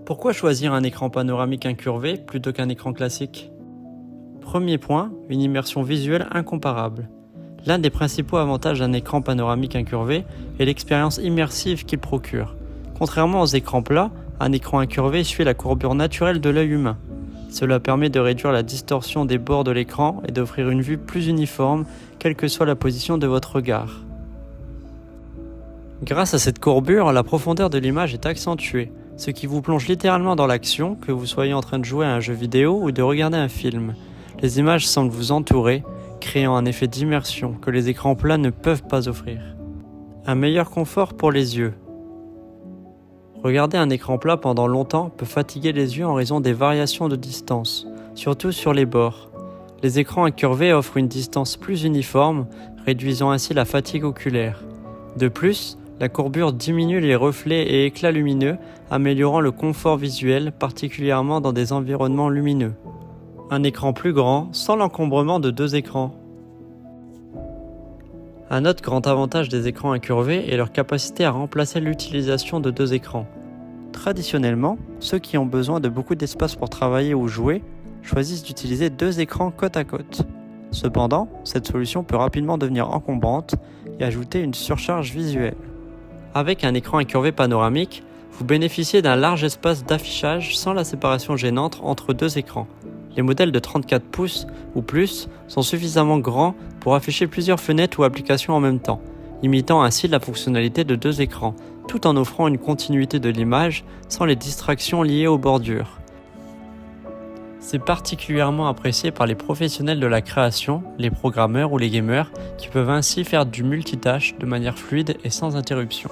Pourquoi choisir un écran panoramique incurvé plutôt qu'un écran classique? Premier point, une immersion visuelle incomparable. L'un des principaux avantages d'un écran panoramique incurvé est l'expérience immersive qu'il procure. Contrairement aux écrans plats, un écran incurvé suit la courbure naturelle de l'œil humain. Cela permet de réduire la distorsion des bords de l'écran et d'offrir une vue plus uniforme, quelle que soit la position de votre regard. Grâce à cette courbure, la profondeur de l'image est accentuée, ce qui vous plonge littéralement dans l'action, que vous soyez en train de jouer à un jeu vidéo ou de regarder un film. Les images semblent vous entourer, créant un effet d'immersion que les écrans plats ne peuvent pas offrir. Un meilleur confort pour les yeux. Regarder un écran plat pendant longtemps peut fatiguer les yeux en raison des variations de distance, surtout sur les bords. Les écrans incurvés offrent une distance plus uniforme, réduisant ainsi la fatigue oculaire. De plus, la courbure diminue les reflets et éclats lumineux, améliorant le confort visuel, particulièrement dans des environnements lumineux. Un écran plus grand, sans l'encombrement de deux écrans. Un autre grand avantage des écrans incurvés est leur capacité à remplacer l'utilisation de deux écrans. Traditionnellement, ceux qui ont besoin de beaucoup d'espace pour travailler ou jouer choisissent d'utiliser deux écrans côte à côte. Cependant, cette solution peut rapidement devenir encombrante et ajouter une surcharge visuelle. Avec un écran incurvé panoramique, vous bénéficiez d'un large espace d'affichage sans la séparation gênante entre deux écrans. Les modèles de 34 pouces ou plus sont suffisamment grands pour afficher plusieurs fenêtres ou applications en même temps, imitant ainsi la fonctionnalité de deux écrans, tout en offrant une continuité de l'image sans les distractions liées aux bordures. C'est particulièrement apprécié par les professionnels de la création, les programmeurs ou les gamers, qui peuvent ainsi faire du multitâche de manière fluide et sans interruption.